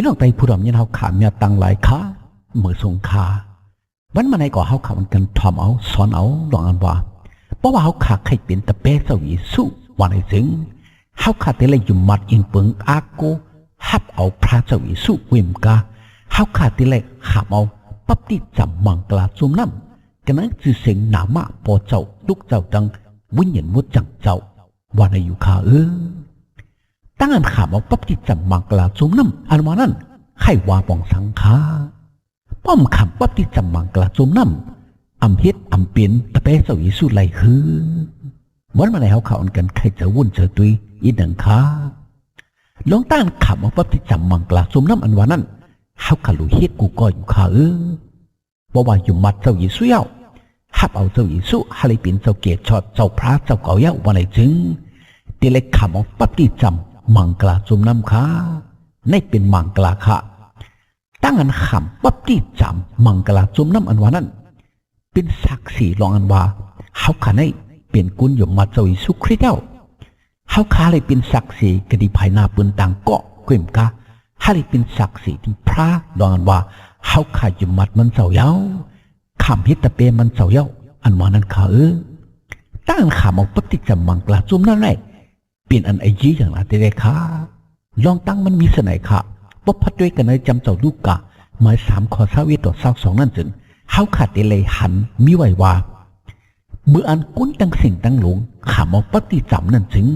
พี่น้องไตผู้ดำยันเฮาขาเมียตังหลายขาเมื่อสงขาวันมาในก่อเฮาขามันกันทอมเอาสอนเอาหลองอันว่าเพราะว่าเฮาขาใครเป็นตะเป้เจ้าอีสู้ว่าในจึงเฮาขาแต่ละอยู่มัดอินเปิงอาโกฮับเอาพระเจ้าอีสู้เวมกาเฮาขาแต่ละขับเอาปั๊บติจำมังกลาจุมน้ำกันนั้นจือเสียงหนามะพอเจ้าลูกเจ้าจังวิญญาณมุดจังเจ้าว่าในอยู่ขาตั้งอันขับเอาปั๊บติจำมังกลาจุมน้ำอันว่านั้นไขว่าปองสังขาป้อมขับปั๊บติจำมังกลาจุมน้ำอำเฮ็ดอำเปลี่ยนตะเป้เจ้าอีสู้ไหลวันมาในเฮาขาอันกันใครจะวุ่นเจอตุยอีดังขาลองต้านขับเอาปั๊บติจำมังกลาจุมน้ำอันว่านั้นเฮาขาลุเฮ็ดกูก็อยู่ขาบอกว่าอยู่มัดเจ้าอีสู้เย้าฮับเอาเจ้าอีสู้ฮาเลยเป็นเจ้าเกศชอดเจ้าพระเจ้าเก่าเย้าวันไหนจึงตีเล็กขับเอาปั๊บติจำมังกลาจุมน้ำขาในเป็นมังกลาค่ะตั้งอันขำปั๊บติจำมังกลาจุมน้ำอันว่านั้นเป็นศักดิ์ศรีลองอันว่าเฮาขาในเป็นกุญยมมาเจ้าอิสุคริสต์เจ้าเฮาขาเลยเป็นศักดิ์ศรีกดีภายหน้าปืนต่างเกาะเกมกาฮาเลยเป็นศักดิ์ศรีที่พระลองอันว่าเฮาขายมมัดมันเจ้าเย้าขำฮิตตะเปมันเจ้าเย้าอันว่านั้นขาตั้งขำเอาปั๊บติจำมังกลาจุมนั่นแหละเป็นอันไอจีอย่างนั้นได้ค่ะลองตั้งมันมีเสน่ห์ค่ะว่าพัดด้วยกันในจำเจ้าลูกกะหมาย3 ข้อ22นั่นจึงเฮาขาดเลยหันมีไว้ว่าเมื่ออันกุ้นตั้งสิ่งตั้งหลงขำเอาปั๊บติจำนั่นจึง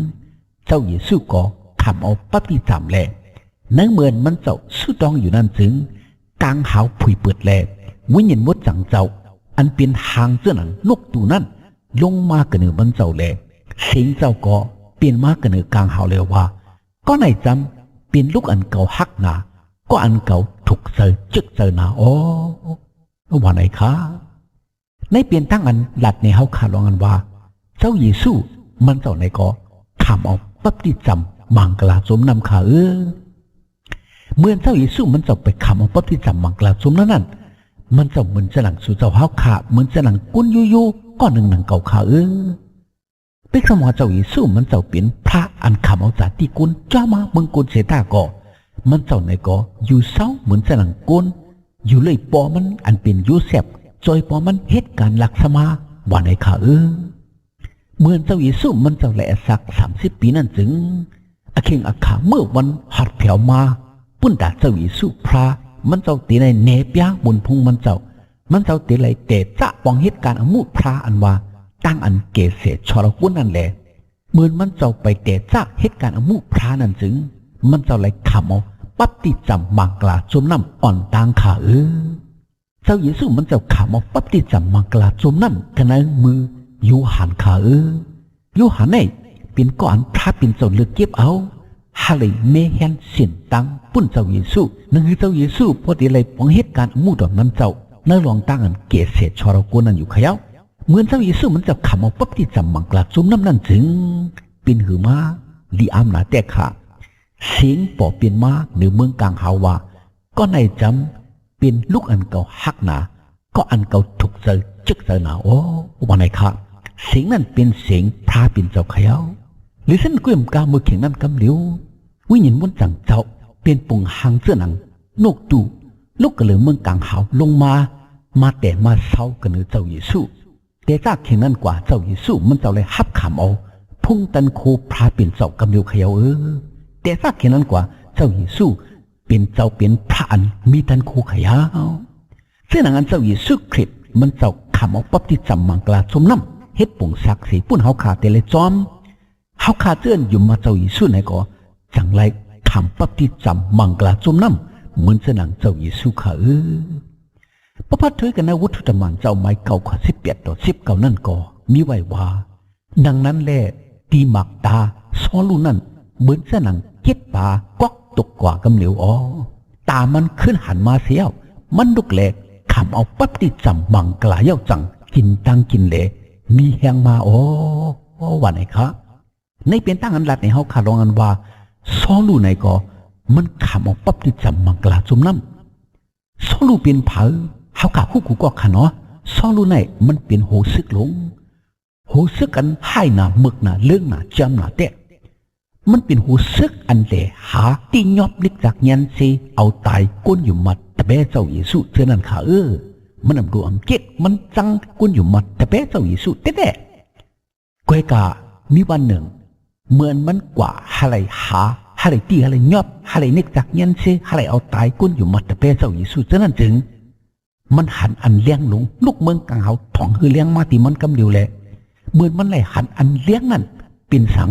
เจ้าเยซูก็ขำเอาปั๊บติจำแหละนั่งเหมือนมันเจ้าสู้ดองอยู่นั่นจึงกลางหาวผุยเปิดแหละวิญญาณมดจังเจ้าอันเป็นหางเจ้าหนังนกตูนั่นลงมากระเนือมันเจ้าแหละเสียงเจ้าก็เปลี่ยนมากระเนือกลางหาวเลยว่าก็ในจำเป็นลูกอันเก่าฮักหนาก็อันเก่าถูกเจอจึกเจอหนาว่าไหนคะในเปลี่ยนตั้งอันหลัดในเฮาขาลองอันว่าเจ้าเยซูมันเจ้าในก็ขำเอาปั๊บติจำมังกลาสมนำขาเมื่อเจ้าเยซูมันเจ้าไปขำเอาปั๊บติจำมังกลาสมนั่นมันเจ้าเหมือนจะหลังสู่เจ้าเฮาขาเหมือนจะหลังกุ้นยูก็หนังเก่าขาเป็นสมอเจ้าเยซูมันเจ้าเป็นพระอันขำเอาจากที่กุนจ้ามาเมืองกุนเสตาก็มันเจ้าในก็อยู่เศร้าเหมือนจะหลังกุนอยู่เลยปอมันอันเป็นยูเซฟจอยปอมันเหตุการณ์หลักสมาว่าในขาเมื่อเจ้าเยซูมันเจ้าแหละสัก30 ปีนั่นจึงอาเข่งอาขาเมื่อวันหัดแผ่วมาปุ่นดาเจ้าเยซูพระมันเจ้าตีในเนปยาบนพุงมันเจ้าตีไหลเตะจะปองเหตุการณ์อมุพระอันว่าตั้งอันเกษตรชรกุนนั่นแหละเมื่อมันเจ้าไปเตะจะเหตุการณ์อมุพระนั่นจึงมันเจ้าไหลขำเอาปั๊บติจำมังกลาจุมน้ำอ่อนตางขาเจ้าเยซูมันเจ้าขำเอาปั๊บติจำมังกลาจุมน้ำกันในมือยูหันขายูหันเนี่ยเป็นก้อนพระเป็นเจ้าเลือกเก็บเอาฮาเลยเมเฮนเสียนตังปุ่นเจ้าเยซูนั่นคือเจ้าเยซูพอดีเลยปองเหตุการณ์อมุดอกนั้นเจ้าในหลวงตั้งอันเกษตรชรกุนนั่นอยู่ขยาวเหมือนเจ้าเยซูมันจะขำเอาปั๊บติจำมังกลาจุมน้ำนั่นจึงเป็นหือมาลีอามนาแต่ขาเสียงปอเปลี่ยนมาเหนือเมืองกลางหาว่าก็ในจำเป็นลูกอันเก่าฮักหนาก็อันเก่าถูกเจอจึกเจอหนาว่าไหนคะเสียงนั้นเป็นเสียงพระเป็นเจ้าขยาวหรือเส้นกุ้ยมกามือเข่งนั้นกำเหลียววิญญาณวนจังเจ้าเป็นปุ่งหางเสื้อหนังนกตูลูกกระเหลือเมืองกลางหาวลงมาแต่มาเศร้ากันเนื้อเจ้าเยซูแต่จากเข่งนั้นกว่าเจ้าเยซูมันเจ้าเลยฮับขำเอาพุ่งตันโคพระเป็นเจ้ากำเหลียวขยาวแต่ซากแค่นั้นกว่าเจ้าเยซูเป็นเจ้าเป็นพระอันมีตันคูขยาวเส้นงานเจ้าเยซูคริสต์มันเจ้าขำเอาปั๊บที่จำมังกลาสมน้ำเฮ็ดปุ่งศักดิ์ศรีปุ่นเฮาขาเตเลจอมเฮาขาเตือนอยู่มาเจ้าเยซูไหนก็จังไรขำปั๊บที่จำมังกลาสมน้ำเหมือนเส้นงเจ้าเยซูขาพระพัดถือกันนะวุฒิธรรมเจ้าไม้เก่าข้อ18 ต่อ 19นั่นก็มีไว้ว่าดังนั้นแหละตีหมักตาซ้อลูนั่นเหมือนเส้นหนังเจ็ดปากวักตกกว่ากำเหลวตามันขึ้นหันมาเสียวมันลุกแหลกขำเอาปั๊บติจำมังกลาเย้าจังกินตั้งกินเละมีแหงมาว่าไหนคะในเป็นตั้งอันหลัดในเฮาขาลองอันว่าซ้อลูไหนก็มันขำเอาปั๊บติจำมังกลาจุ่มน้ำซ้อลูเป็นเผาเฮาขาคู่กูก็ขะเนาะซ้อลูไหนมันเป็นโหซึกหลงโหซึกกันให้หนาหมึกหนาเรื่องหนาจำหนาเตะ มันเป็นหูซึกอันเดหาที่ยอบลิกจากยันเซเอาตายก้นอยู่มัดตะเบเจ้าเยซูเท่านั้นค่ะมันนำดูอังเกตมันจังก้นอยู่มัดตะเบเจ้าเยซูเต้ๆก้อยกามีวันหนึ่งเหมือนมันกว่าอะไรหาอะไรตีอะไรยอบอะไรนิกจากยันเซอะไรเอาตายก้นอยู่มัดตะเบเจ้าเยซูเท่านั้นจึงมันหันอันเลี้ยงลงลูกเมืองกลางเขาถ่องคือเลี้ยงมาที่มันกำเดียวแหละเหมือนมันไหลหันอันเลี้ยงนั่นเป็นสัง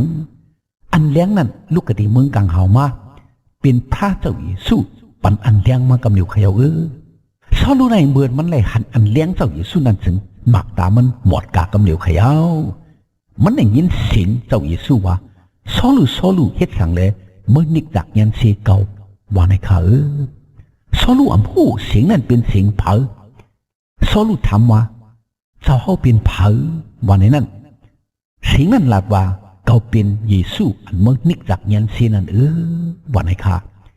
อันเลี้ยงนั่นลูกกะดีเมืองกลางเฮามาเป็นพระเจ้าเยซูปันอันเลี้ยงมากำเดียวเขยาซอลูในเหมือนมันไหลหันอันเลี้ยงเจ้าเยซูนั่นถึงหมักตามันหมดกากำเดียวเขยามันได้ยินเสียงเจ้าเยซูว่าซอลูเฮ็ดสั่งเลยเมื่อนิกจากยันเซเก่าว่าในข้าซอลูอำหูเสียงนั้นเป็นเสียงเผาซอลูถามว่าเจ้าเขาเป็นเผาว่าในนั้นเสียงนั้นลาดว่าเก่าเป็นเยซูอันเมื่อนิกจากยันเซนั้นว่าในข้า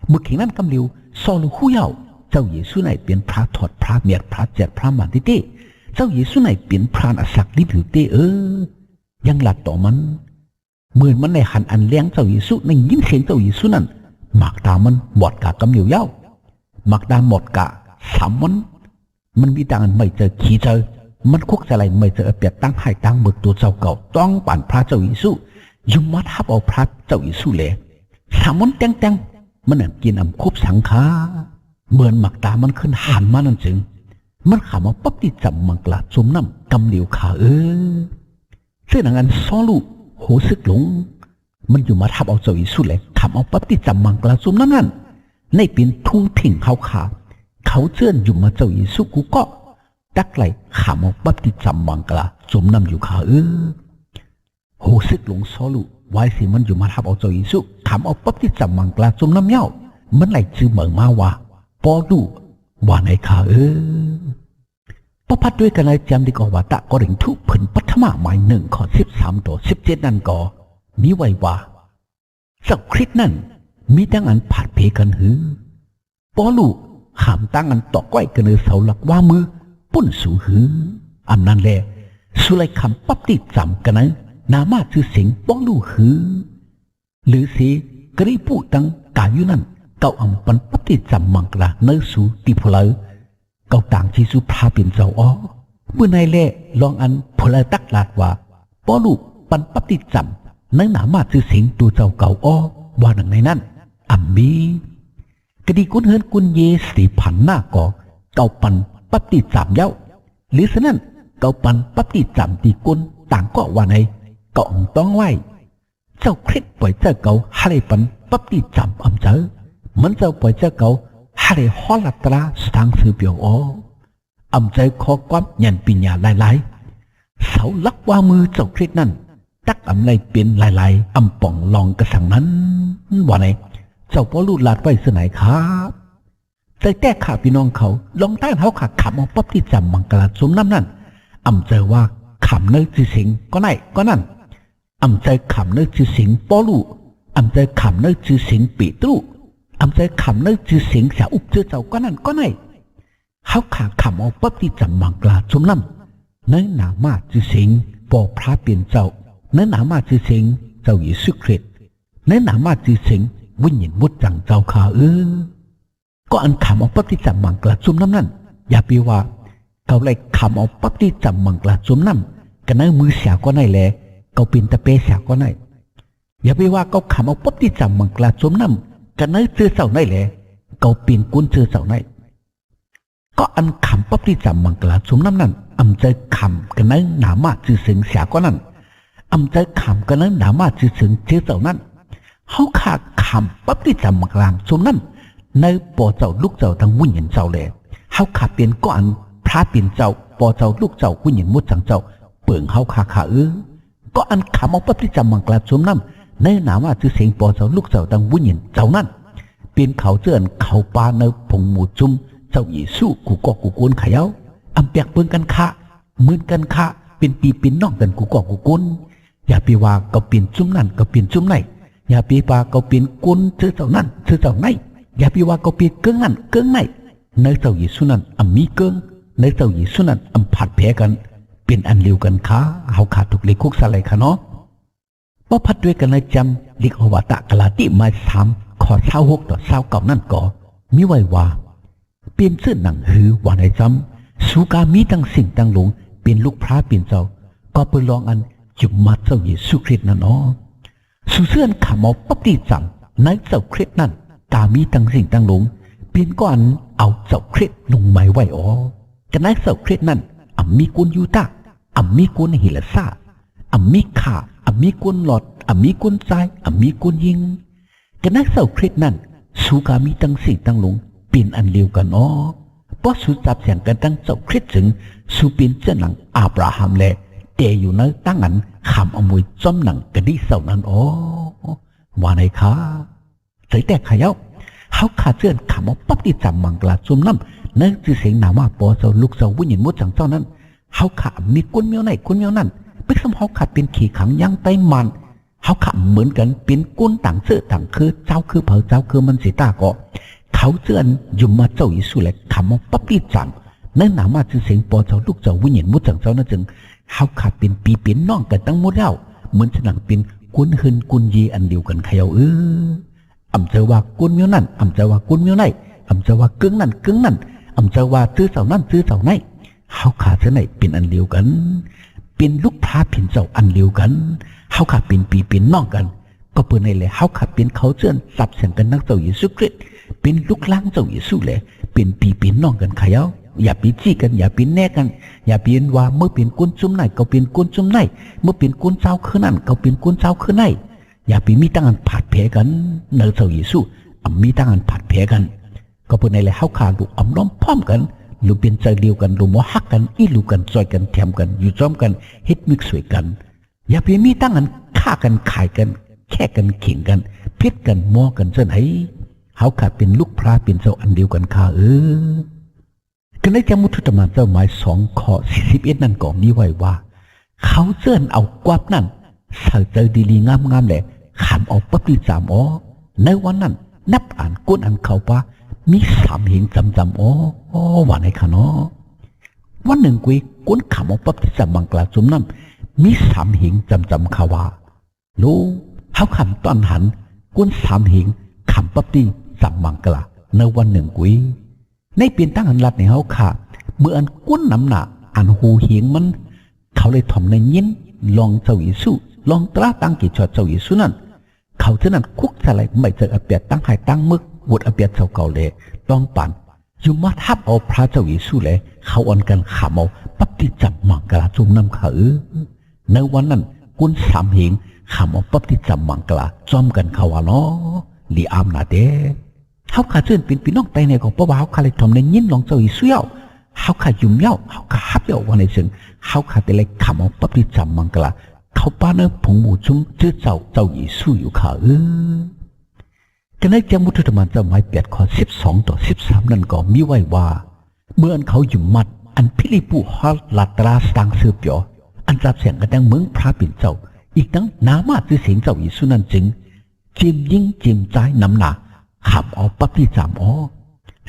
เมื่อเขียงนั้นกำเดียวซอลูคู่เย้าเจ้าเยซูไหนเป็นพระถอดพระเมียดพระเจ็ดพระมันเต้เจ้าเยซูไหนเป็นพระอศักดิ์ลิถือเต้ยังหลัดต่อมันเหมือนมันในหันอันเลี้ยงเจ้าเยซูในยินเสียงเจ้าเยซูนั้นหมากตามันบอดกากำเดียวเย้าหมากตาหมดกะสามมันมีดังไม่เจอขี้เจอมันคุกจะอะไรไม่เจอเปียกตั้งให้ตั้งหมึกตัวเจ้าเก่าต้องปั่นพระเจ้าเยซูยุมัดทับเอาพระเจ้าเยซูเลยสามมันแตงมันกินคุบสังขาเหมือนหมักตามันขึ้นหันมานั่นจึงมันขำมาปั๊บที่จับมังกรจุ่มน้ำกำเดียวขาเสื้อหนังอันซ้อลูโหซึกหลงมันอยู่มาทับเอาเจ้าเยซูเลยขำเอาปั๊บที่จับมังกรจุ่มน้ำนั่นในเป็นทุ่งถิ่งเขาขาเขาเชื่อนอยู่มาเจ้าเยซูกูก็ตักไหลขำเอาปั๊บที่จับมังกรจุ่มน้ำอยู่ขาโหซึกหลงซ้อลูไว้สิมันอยู่มาทับเอาเจ้าเยซูขำเอาปั๊บที่จับมังกรจุ่มน้ำเย้ามันไหลจื้อเหมือนมาว่าปอดูว่าในข้าประพัดด้วยกันในจำดีกว่าตะก็ถึงทุกผลปัทมาหมาย1 ข้อ 13 ต่อ 17นั่นก็มีไว้ว่าเจ้าคริสต์นั่นมีตั้งอันผัดเพกันปอลูหามตั้งอันตอกไว้กันในเสาหลักว่ามือปุ่นสู่อำนั้นแหละสุไลคำปั๊บติดจำกันนะนามาชื่อเสียงปอลูหรือสีกรีปูตั้งกาอยู่นั่นเก่าอัมปันปั๊บที่จำมังกรเนื้อสูติพลเก่าต่างที่สุพาเป็นเจ้าเมื่อในเล่ลองอันพลตักลาดว่าป้อลูกปันปั๊บที่จำเนื้อหนามาชื่อเสียงตัวเจ้าเก่าว่าหนังในนั้นอัมบีกดีกุนเฮินกุนเยสีผันหน้าก่อเก่าปันปั๊บที่จำเย้าหรือฉะนั้นเก่าปันปั๊บที่จำตีกุนต่างก็ว่าในเก่าต้องไหวเจ้าคริสปล่อยเจ้าเก่าให้ปันปั๊บที่จำอำเจอมันจะปล่อยเจ้าเก่าให้ได้ฮอลัตราสตางสือเปียวอำใจขอความยันปิญญาหลายเสาลักว่ามือเจ้าคริสนั่นตักอำไรเป็นหลายอำป่องลองกระสังนั้นว่าไงเจ้าพ่อลูดลาดไว้สนายครับใจแก้ขาพี่น้องเขาลองต้านเขาขาขำเอาปั๊บที่จำมังกรสมน้ำนั่นอำใจว่าขำเนื้อจือสิงก็ไหนก็นั่นอำใจขำเนื้อจือสิงพ่อลูอำใจขำเนื้อจือสิงปีตรูอำใจขำเนื้อจือเสียงเสียอุบเจอเจ้าก็นั่นก็ไหนเขาขาขำเอาปั๊บที่จำมังกรสมน้ำเนื้อหนามาจือเสียงปอพระเปลี่ยนเจ้าเนื้อหนามาจือเสียงเจ้าเยซูคริสต์เนื้อหนามาจือเสียงวิญญาณมุดจังเจ้าขาก็อันขำเอาปั๊บที่จำมังกรสมน้ำนั่นอย่าไปว่าเขาเลยขำเอาปั๊บที่จำมังกรสมน้ำกันเนื้อมือเสียก็ไหนแหละเขาเป็นตะเปเสียก็ไหนอย่าไปว่าเขาขำเอาปั๊บที่จำมังกรสมน้ำกันเนื้อเจอเสาไหนแหละเขาเปลี่ยนกุนเจอเสาไหนก็อันขำปั๊บที่จำมังกรสมน้ำนั่นอำใจขำกันเนื้อหนามาจือเสียงเสียก็นั่นอำใจขำกันเนื้อหนามาจือเสียงเจอเสานั้นเขาขาขำปั๊บที่จำมังกรสมนั้นในปอเจ้าลูกเจ้าทั้งวุ่นเห็นเจ้าแหละเขาขาเปลี่ยนก็อันพระเปลี่ยนเจ้าปอเจ้าลูกเจ้าวุ่นเห็นมุดจังเจ้าเปิ่งเขาขาก็อันขำเอาปั๊บที่จำมังกรสมนั้นในหนาว่าจือเสียงปอเจ้าลูกเจ้าดังวุ่นเห็นเจ้านั่นเป็นเขาเจือนเขาปาในผงหมูจุ่มเจ้าเยซูกูก็กูโกนขยาวอำเปียกเปิงกันคะเหมือนกันคะเป็นปีเป็นน้องกันกูก็กูโกนอย่าไปว่าก็เป็นจุ่มนั่นก็เป็นจุ่มไหนอย่าไปว่าก็เป็นกุนเจ้าเจ้านั่นเจ้าเจ้าไหนอย่าไปว่าก็เป็นเกิ้งนั่นเกิ้งไหนในเจ้าเยซูนั่นอำมีเกิ้งในเจ้าเยซูนั่นอำผัดแพ้กันเป็นอันเดียวกันคะเขาขาดถูกเลยคุกสลายค่ะเนาะ ป้อพัดด้วยกันเลยจำลิกอวตะกลาติมา3 ข้อ26 ต่อ29นั่นก็มีไว้ว่าเปลี่ยนเสื้อหนังหือว่าในจำสุกามีตั้งสิ่งตั้งหลงเป็นลูกพระเป็นเจ้าก็เปิดลองอันจุมาเจ้าเยซูคริสต์นั่นอ๋อสุเสื่อนขามเอาปั๊บดีจำในเจ้าคริสต์นั่นกามีตั้งสิ่งตั้งหลงเป็นก้อนเอาเจ้าคริสต์ลงไม้ไว้อ๋อกันในเจ้าคริสต์นั่นมีกุนยูตามีกุนฮิลซามีขามีกุนหลอดมีกุนใจมีกุนยิงกันในเจ้าคริสต์นั่นสุกามีตั้งสิ่งตั้งหลงเป็นอันเดียวกันอ๋อเพราะสุจับเสียงกันตั้งเจ้าคริสต์ถึงสุเป็นเจ้าหนังอับราฮัมและเตอยู่ในตั้งอันขำเอามวยจอมหนังกระดิเสานั้นอ๋อว่าไหนคะใส่แต่ขยาวเขาขาดเสื้อขำเอาปั๊บที่จำมังกลาจุ่มน้ำนั่นคือเสียงหนาว่าปอเสาลูกเสาวิ่งหยินมุดจังเจ้านั้นเขาขามีกุนเมียวไหนกุนเมียวนั่นเป็นสมเขาขาดเป็นขี่ขังยังไตมันเขาขำเหมือนกันเป็นกุนต่างเสื้อต่างคือเจ้าคือเผาเจ้าคือมันสีตาเกาะเขาเสื้อยุ่มมาเจ้าอิสุเลยขำเอาปั๊บที่จำนั่นหนาว่าคือเสียงปอเสาลูกเสาวิ่งหยินมุดจังเจ้านั่นจึงเขาขาดเป็นปีเป็นน้องกันตั้งหมดแล้วเหมือนฉนังเป็นกุนหืนกุนยีอันเดียวกันเขย่าเจอว่ากุนเมียวนั่นเจอว่ากุนเมียวไหนเจอว่ากึ่งนั่นกึ่งนั่นเจอว่าซื้อเสานั่นซื้อเสาไหนเขาขาดเสาไหนเป็นอันเดียวกันเป็นลูกพระผินเจ้าอันเดียวกันเขาขาดเป็นปีเป็นน้องกันก็เปิดในเลยเขาขาดเป็นเขาเชื่อสับเสียงกันนักเจ้าเยซูคริสต์เป็นลูกล้างเจ้าเยซูเลยเป็นปีเป็นน้องกันเขย่าอย่าปีจี้กันอย่าปีแน่กันอย่าเปลี่ยนว่าเมื่อเป็นกุนจุ่มไหนก็เป็นกุนจุ่มไหนเมื่อเป็นกุนเจ้าคือนั่นก็เป็นกุนเจ้าคือไหนอย่าไปมีตั้งอันผัดแผลกันเนื้อเจ้าเยซูมีตั้งอันผัดแผลกันก็เป็นในเลยเขาขาลูกล้อมพร้อมกันลูกเป็นใจเดียวกันลูกมัวฮักกันอีลูกกันซอยกันแถมกันอยู่จอมกันเฮ็ดมิกสวยกันอย่าไปมีตั้งอันฆ่ากันขายกันแค่กันเข่งกันพิษกันมัวกันเส้นให้เขาขาดเป็นลูกพระเป็นเจ้าอันเดียวกันข้ากันได้จำมุทุตมาเจ้าหมาย2 ข้อ 41นั่นก็มีไว้ว่าเขาเสื่อนเอากวาบนั่นใส่ใจดีๆงามๆแหละขำเอาปั๊บที่3อ๋อในวันนั้นนับอ่านก้นอันเขาว่ามี3 หิงจำอ๋อว่าในค่ะเนาะวันหนึ่งกุยก้นขำเอาปั๊บที่3บังกลาจุ่มน้ำมี3 หิงจำเขาว่ารู้เขาขำตอนหันก้น3 หิงขำปั๊บที่3บังกลาในวันหนึ่งกุยในเปลี่ยนตั้งอันรัดในเขาขาเมื่ออันก้นน้ำหนาอันหูเหียงมันเขาเลยถ่อมในยินลองเจ้าอิสุลองตราตั้งกิจชดเจ้าอิสุนั่นเขาเท่านั้นคุกสลายไม่เจออเปียตั้งหายตั้งมึกวดอเปียเจ้าเก่าเลยต้องปั่นอยู่มาทับเอาพระเจ้าอิสุเลยเขาอ่อนกันขามเอาปั๊บที่จับมังกรจุ่มน้ำเขาในวันนั้นก้น3 หิงขามเอาปั๊บที่จับมังกรจอมกันเขาว่าเนาะลีอามนาเดเขาขาเชิญเป็นพี่น้องไตในของพระบ่าวเขาเลยทำในยินลองเจ้าอิสุเย้าเขาขายุ่มเย้าเขาขาฮับเย้าวันในซึ่งเขาขาแต่เลยขามเอาปั๊บที่จับมังกรเขาป้าเนื้อผงหมูจุ้มเจ้าเยซูอยู่ขากันได้จำมุทุธรรมเจ้าหมาย8 ข้อ 12 ต่อ 13นั่นก็มีไว้ว่าเมื่ออันเขายุ่มมัดอันพิลิปูฮอลลาตราสตังเสือเปียวอันจับเสียงกันดังเมืองพระปิ่นเจ้าอีกทั้งน้ามาคือเสียงเจ้าเยซูนั่นจึงจิมยิงจิมใจน้ำหนาขับเอาปั๊บที่3อ๋อ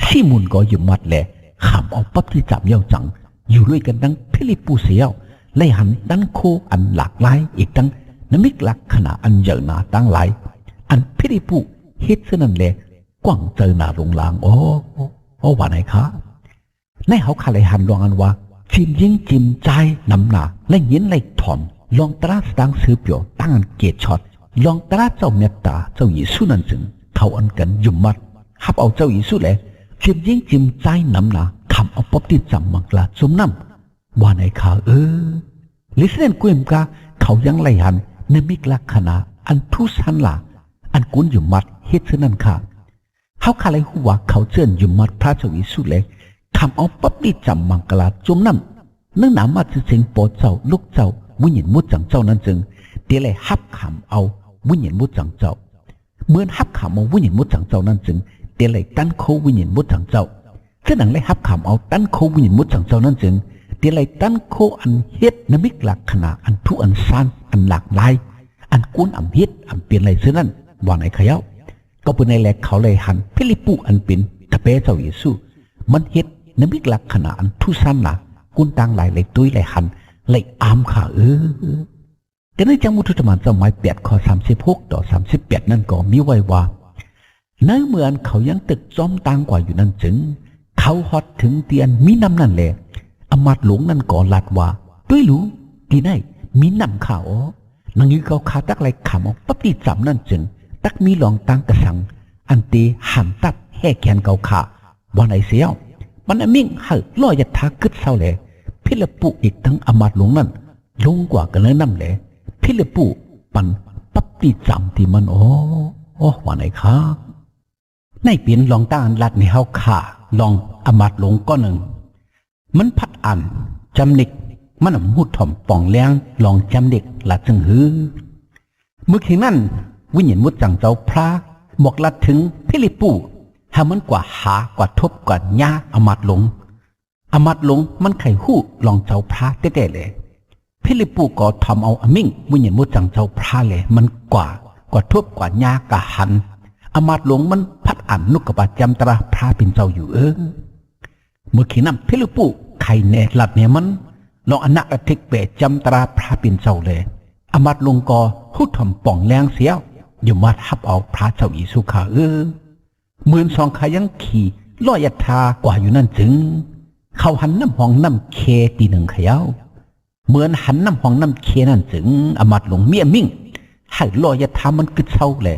ซีมุนก็ยุ่มมัดแหละขับเอาปั๊บที่3เย้าจังอยู่ด้วยกันดังพิลิปูเสียวไล่หันดันโคอันหลากหลายอีกทั้งน้ำมิกหลักขณะอันเยอะหนาตั้งหลายอันพิริปุเฮ็ดเสนั่นแหละกว้างเจอหนาลงลางโอ้ว่าไหนคะในเขาขาเลยหันลองอันว่าจิมยิงจิมใจน้ำหนาและยินไล่ถอนลองตราสตังซื้อเปียวตั้งอันเกตช็อตลองตราเจ้าเมตตาเจ้าเยซูนั่นจึงเขาอันกันยุ่มมัดฮับเอาเจ้าเยซูแหละจิมยิงจิมใจน้ำหนาคำเอาป๊อบที่จำมังกลาสมน้ำว่าในข่าวลิเซนกุมกาเขายังไล่หันเนมิกลักขณะอันทุสันละอันกุนอยู่มัดเฮ็ดเช่นนั้นค่ะเขาขาเลยหัวเขาเชิญอยู่มัดพระเจ้าอิสุเลยคำเอาปั๊บที่จำมังกลาจุ่มน้ำเนื่องหนามาจะเสียงโปรดเจ้าลูกเจ้าวิญญาณมุดจังเจ้านั้นจึงเดี๋ยวเลยฮับคำเอาวิญญาณมุดจังเจ้าเมื่อฮับคำเอาวิญญาณมุดจังเจ้านั้นจึงเดี๋ยวเลยตั้นโควิญญาณมุดจังเจ้าเช่นนั้นเลยฮับคำเอาตั้นโควิญญาณมุดจังเจ้านั้นจึงเดี๋ยวเลยตั้นโคอันเฮ็ดน้ำมิกหลักขณะอันทุอันซานอันหลากหลายอันกุนอันเฮ็ดอันเปลี่ยนอะไรเช่นนั้นว่าไหนขย่าก็เป็นในแหลกเขาเลยหันพิลิปูอันเป็นตะเปเจ้าเยซูมันเฮ็ดน้ำมิกหลักขณะอันทุซานหลักกุนต่างหลายเลยตุ้ยเลยหันเลยอามค่ะ แต่ในจังมุทุตมันจะหมาย8 ข้อ 36 ต่อ 38นั่นก็มีไว้ว่าในเมื่อเขายังตึกจอมต่างกว่าอยู่นั่นจึงเขาฮอดถึงเตียนมีน้ำนั่นแหละอมาตย์หลวงนั่นก็ลัดว่าด้วยรู้ที่ไหนมีน้ำข่าวนังยื้อเขาขาตักไรขำออกปั๊บที่จำนั่นจึงตักมีหลองตังกระสังอันตีหันตับแห่แขนเกาขาวันไหนเสียวมันมิ่งเหลอยยัดทากึดเศร้าเลยพิลปุอีกทั้งอมาตย์หลวงนั่นลงกว่ากันเลยน้ำเลยพิลปุปันปั๊บที่จำที่มันโอ้วันไหนครับในเปลี่ยนลองต้านลัดในเฮาขาลองอมาตย์หลวงก็หนึ่งมันพัดอันจำเด็กมันหูดถ่อมป่องแรงลองจำเด็กลัดจึงหือเมื่อคืนนั้นวิญญาณมุดจังเจ้าพระบอกลัดถึงพิลิปูหามันกว่าหากว่าทบกว่าญาอมาตย์หลวงมันไข่หู้ลองเจ้าพระเต้ๆเลยพิลิปูก็ทำเอาอมิ่งวิญญาณมุดจังเจ้าพระเลยมันกว่าทบกว่าญากะหันอมาตย์หลวงมันพัดอันนุกกบาจำตราพระเป็นเจ้าอยู่เมื่อคืนนั้นพิลิปูไข่เนลัดเนี่ยมันลองอนักอธิกเปจำตราพระเป็นเจ้าเลยอมาตย์หลวงก็หู้ถ่อมป่องแรงเสียวอยู่มาทับเอาพระเจ้าอิสุขา12,000ขายังขี่ลอยทากว่าอยู่นั่นจึงเขาหันน้ำห้องน้ำเคตีหนึ่งขยาวเหมือนหันน้ำห้องน้ำเคนั่นจึงอมาตย์หลวงเมียมิ่งให้ลอยทามันกึดเศร้าเลย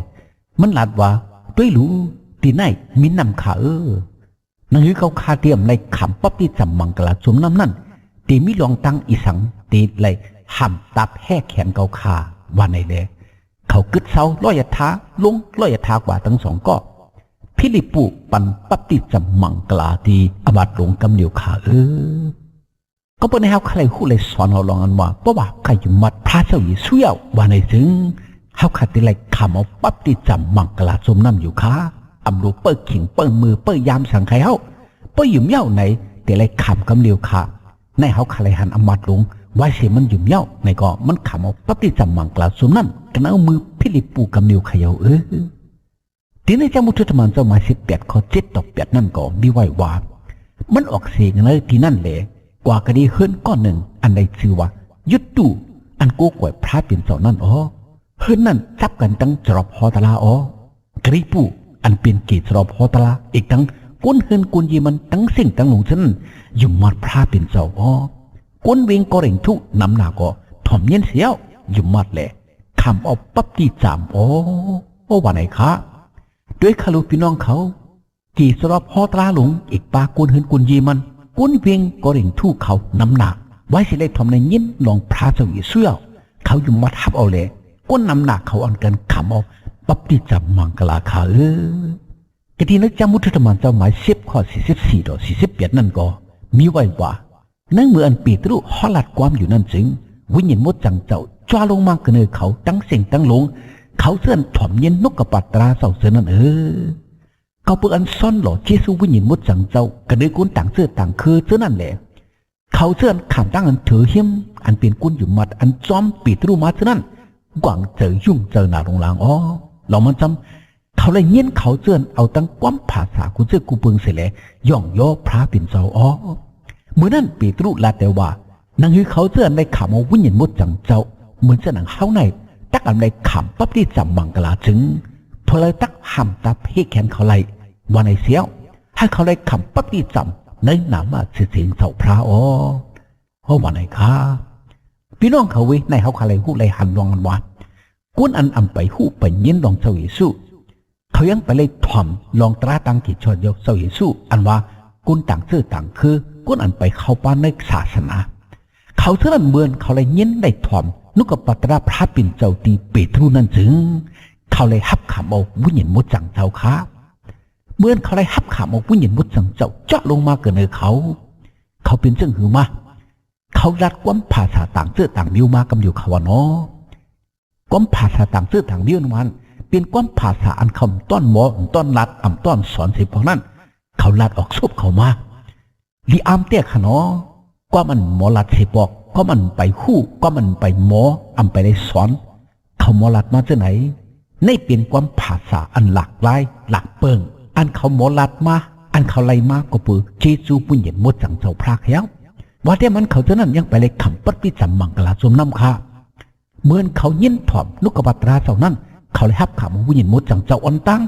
มันหลาดว่าด้วยรู้ตีไหนมีน้ำขานังหือเขาคาเตรียมในขำปั๊บที่จำมังกลาจุ่มน้ำนั่นตีมิลองตั้งอีสังตีเลยห้ามตับแห่แขนเกาคาว่าในเลยเขากึดเศร้าลอยทาลงลอยทากว่าทั้งสองก็พิลิปูปันปั๊บที่จำมังกลาตีอมาตย์หลวงกำเดียวขาก็เป็นให้เขาใครคู่เลยสอนเขาลองกันว่าเพราะว่าใครอยู่มัดพระเจ้าอยู่ช่วยว่าในถึงเขาขัดที่ไรขำเอาปั๊บที่จำมังกลาจมน้ำอยู่ขาอำลูกเปิดขิงเปิดมือเปิดยามสังใครเขาเปิดยุ่มเย่าในแต่ไรขำกำเดียวขาในเขาใครหันอมาตย์หลวงไว้เสียมันยุ่มเย่าในก็มันขำเอาปั๊บที่จำมังกลาจมน้ำกันเอามือพิลิปูกำเดียวขยาวทีนี้เจ้ามุทุตมันเจ้ามา18 ข้อ 7 ต่อ 8นั่นก็มีไว้ว่ามันออกเสียงเลยที่นั่นแหละกว่าคดีเฮิรนก้อนหนึ่งอันใดชื่อว่ายุดดูอันโกกวยพระเป็นเจ้านั่นเฮิรนนั่นจับกันตั้งจรบฮอตลากรีปูอันเป็นกีจรบฮอตลาอีกทั้งก้นเฮิรนกุนยีมันตั้งสิ่งตั้งหลงฉันยุ่มมัดพระเป็นเจ้าก้นเวงก็เร่งทุน้ำหนักก็ถ่อมเย็นเสียวยุ่มมัดแหละคำเอาปั๊บที่จำว่าไหนคะด้วยคารุพี่น้องเขากี่สรบฮอตราหลงอีกปากุนเฮินกุนยีมันกุนเวียงก็เร่งทู่เขาน้ำหนักไว้สิเลยทอมในยินลองพระเจ้าอีเสื้อเขาอยู่มาทับเอาเลยก้นน้ำหนักเขาอันกันขำเอาปั๊บที่จับมังกลาขากทีนึกจำมุทุตมันเจ้าหมาย10 ข้อ 44 ต่อ 48นั่นก็มีไว้ว่านั่งเมื่ออันปีตรุฮอลัดความอยู่นั่นจึงวิญญาณมดจังเจ้าจ้าลงมากระเนอเขาตั้งเสียงตั้งลงเขาเสื่อนถ่อมเย็นนกกระปัดตราเสาเสือนั่นเขาเปิดอันซ่อนหล่อเจสูวิญญาณมุดจังเจ้ากระเดือกุนต่างเสื้อต่างคือเสื้อนั่นแหละเขาเสื่อนขามตั้งอันถือหิมอันเป็นกุนอยู่มัดอันจอมปีตรูมาเสื้อนั่นกว่างเจอยุ่งเจอหนาลงลางเรามันจำเขาเลยเงี้ยเขาเสื่อนเอาตั้งความภาษากุเสื้อกูเปิงเสร็จแล้วย่องย่อพระเป็นเจ้าเมื่อนั้นปีตรูลาแต่ว่านางฮือเขาเสื่อนในขามเอาวิญญาณมุดจังเจ้าเหมือนจะหนังเข้าในตักอันใดขำปั๊บที่จำมังกลาจึงพอเลยตักห้ำตาเพ่แขนเขาไล่วันในเสียวให้เขาเลยขำปั๊บที่จำในหนามาเสียงเสาพระวันไหนคะพี่น้องเขาเว้ในเขาอะไรหูเลยหันลองกันว่ากุ้นอันอำไปหูไปเย็นลองเสาเยซูเขายังไปเลยถ่อมลองตราตังกิจชดยกเสาเยซูอันว่ากุ้นต่างเสื้อต่างคือกุ้นอันไปเข้าป้านในศาสนาเขาเสื้อนั่นเมือนเขาเลยเย็นได้ถ่อมนุกปัตราพระปิ่นเจ้าตีเปตรูนั่นจึงเขาเลยฮับขามเอาวิญญาณมุดจังเจ้าค่ะเมื่อเขาเลยฮับขามเอาวิญญาณมุดจังเจ้าเจาะลงมาเกินเลยเขาเป็นเจ้าหือมาเขาลัดความภาษาต่างเสื้อต่างมิวมากำอยู่เขาความภาษาต่างเสื้อต่างมิวนั้นเป็นความภาษาอันคำต้อนหมอต้อนลัดอ่ำต้อนสอนสิพวกนั้นเขาลัดออกซุบเขามาลีอามเตี้ยขนก็มันหมอลัดสิบอกก็มันไปคู่ก็มันไปหมออำไปได้สอนเขาหมอลัดมาจากไหนในเปลี่ยนความภาษาอันหลากหลายหลักเปิงอันเขาหมอลัดมาอันเขาไล่มาก็ปือเจจูปุ่นเหยียดมดจังเจ้าพระเหี้ยวว่าแต่มันเขาเท่านั้นยังไปเลยขำปัดพิจำมังกลาสมน้ำค่ะ เมื่อเขายินถ่อมนุกบัตราเจ้านั้นเขาเลยฮับขามวิญญาณมุดจังเจ้าอ่อนตั้ง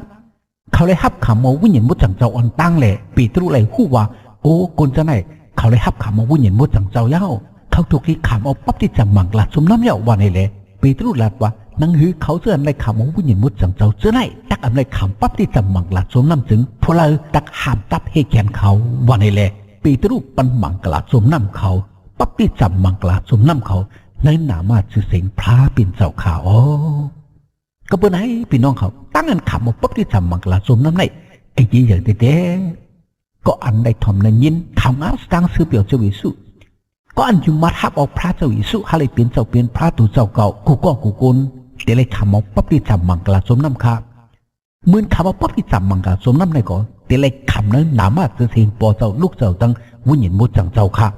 เขาเลยฮับขามวิญญาณมุดจังเจ้าอ่อนตั้งแหละปีตรุเลยคู่ว่าโอ้คนจะไหนเขาเลยฮับขามวิญญาณมุดจังเจ้าเย้าเขาถูกที่ขามเอาปั๊บที่จำมังกลาสมน้ำเย้าวันนี้แหละปีตรุลาดว่านังหือเขาเสื่อในขามวิญญาณมุดจังเจ้าเสื่อไหนตักอันในขามปั๊บที่จำมังกลาสมน้ำจึงพวกเราตักห้ามตับให้แกนเขาวันนี้แหละปีตรุปันมังกลาสมน้ำเขาปั๊บที่จำมังกลาสมน้ำเขาในนามาชื่อเสียงพระปิ่นเจ้าข่าวก็เป็นไงพี่น้องเขาตั้งอันขำมาปั๊บที่จำมังกลาสมน้ำในไอ้ยี่อย่างเด็ดก็อันได้ทอมในยินทำงานตั้งซื้อเปี่ยวเจ้าวิสุก็อันอยู่มาทับเอาพระเจ้าวิสุฮาเลยเปลี่ยนเจ้าเปลี่ยนพระตัวเจ้าเก่ากูก็กูกุนเดี๋ยวเลยขำมาปั๊บที่จำมังกลาสมน้ำค่ะเหมือนขำมาปั๊บที่จำมังกลาสมน้ำในก่อนเดี๋ยวเลยขำนั้นนามาชื่อเสียงปอเจ้าลูกเจ้าตั้งวิญญาณมุดจังเจ้าค่ะ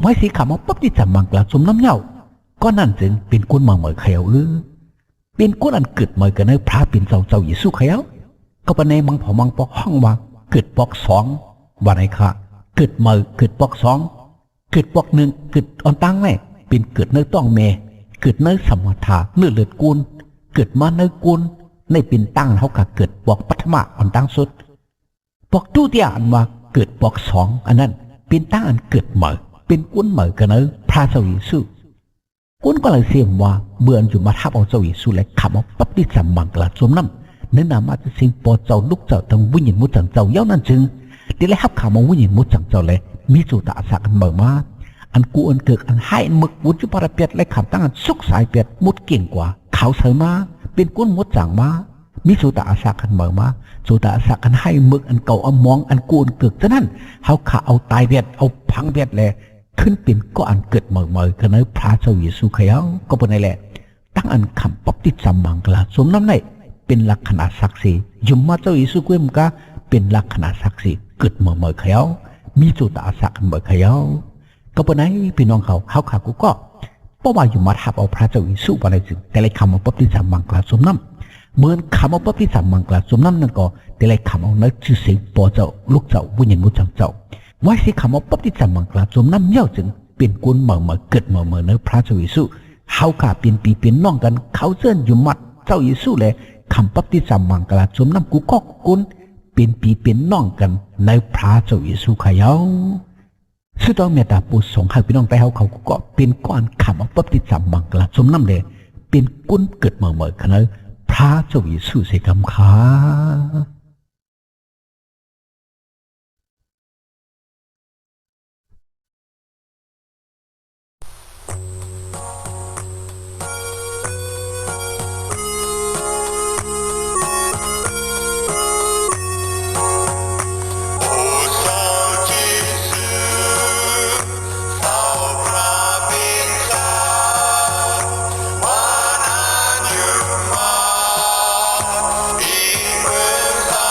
ไว้สิขำมาปั๊บที่จำมังกลาสมน้ำเน่าก็นั่นจึงเป็นกุนมาเหมยเขียวเป็นกุนอันเกิดเหมยกันในพระเป็นเจ้าเยซูเขียวก็เป็นในมังผอมังปอกห้องว่าเกิดปอกสองวันไหนค่ะเกิดเหมยเกิดปอกสองเกิดปอกหนึ่งเกิดอ่อนตั้งแม่เป็นเกิดเนื้อต้องเมเกิดเนื้อสมถะเนื้อเลือดกุนเกิดมาเนื้อกุนในเป็นตั้งเท่ากับเกิดปอกปัทมาอ่อนตั้งสุดปอกตู้เดียอันว่าเกิดปอกสองอันนั้นเป็นตั้งอันเกิดเหมยเป็นกุนเหมยกันในพระเจ้าเยซูกุนก็เลยเสียมว่าเบื่ออยู่มาทับเอาเจ้าเยซูและขับเอาปั๊บที่จำมังกลาสมน้ำเนื้อนามาจะสิงปอเจ้าลูกเจ้าทั้งวิญญาณมุดจังเจ้าเย้านั่นจึงเดี๋ยวเลยขับขามาวิญญาณมุดจังเจ้าเลยมีสุตาสักอันเบิกมาอันกูอันเกิดอันให้อันมึกวุ้นจุปาระเปียดและขับตั้งอันสุกสายเปียดมุดเก่งกว่าเขาเสยมาเป็นกุนมุดจังมามีสุตาสักอันเบิกมาสุตาสักอันให้มึกอันเก่าอันมองอันกูอันเกิดฉะนั้นเขาขาเอาตายเบียดเอาพังเบียดเลยขึ้นเป็นก็อันเกิดเมื่อกันในพระเจ้าเยซูเขียวก็เป็นไงแหละตั้งอันคำปั๊บที่จำมังกลาสมน้ำในเป็นลักษณะศักดิ์ศรียุมมาเจ้าเยซูเกมกาเป็นลักษณะศักดิ์ศรีเกิดเมื่อเขียวมีจุดอาศักดิ์เมื่อเขียวก็เป็นไงพี่น้องเขาขากูก็เพราะว่าอยู่มาทับเอาพระเจ้าเยซูไปในสิ่งแต่เลยคำเอาปั๊บที่จำมังกลาสมน้ำเหมือนคำเอาปั๊บที่จำมังกลาสมน้ำนั่นก็แต่เลยคำเอาในชื่อเสียงปอเจ้าลูกเจ้าวิญญาณมุจังเจ้าไว้สิคำเอาปั๊บที่จำมังกลาสมน้ำเย้าจึงเป็นกุนเมื่อเกิดเมื่อในพระเจ้าเยซูเขาขาเป็นปีเป็นน้องกันเขาเสื่ออยู่มัดเจ้าเยซูเลยคำปั๊บที่จำมังกลาสมน้ำกูก็กุนเป็นปีเป็นน้องกันในพระเจ้าเยซูขยาวสุดท้ายเมตตาปูส่งให้พี่น้องแต่เขาก็เป็นก้อนคำเอาปั๊บที่จำมังกลาสมน้ำเลยเป็นกุนเกิดเมื่อกันในพระเจ้าเยซูเสกคำขาImmense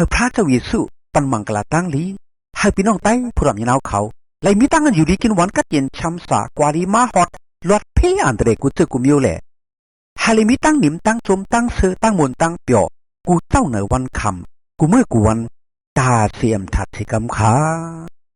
ให้พระเจ้าเยซูปันมังกลาตั้งลีให้พี่น้องไต้ผู้รำยินเอาเขาไล่มีตั้งกันอยู่ดีกินวันกัดเย็นช้ำสากวาดีมาฮอดลอดเพียอันเดรกูเจอกูมิวแหละฮาลิมีตั้งหนิมตั้งจมตั้งเสือตั้งมนตั้งเปียวกูเจ้าเหนือวันคำกูเมื่อกูวันตาเสียมถัดสิกำขา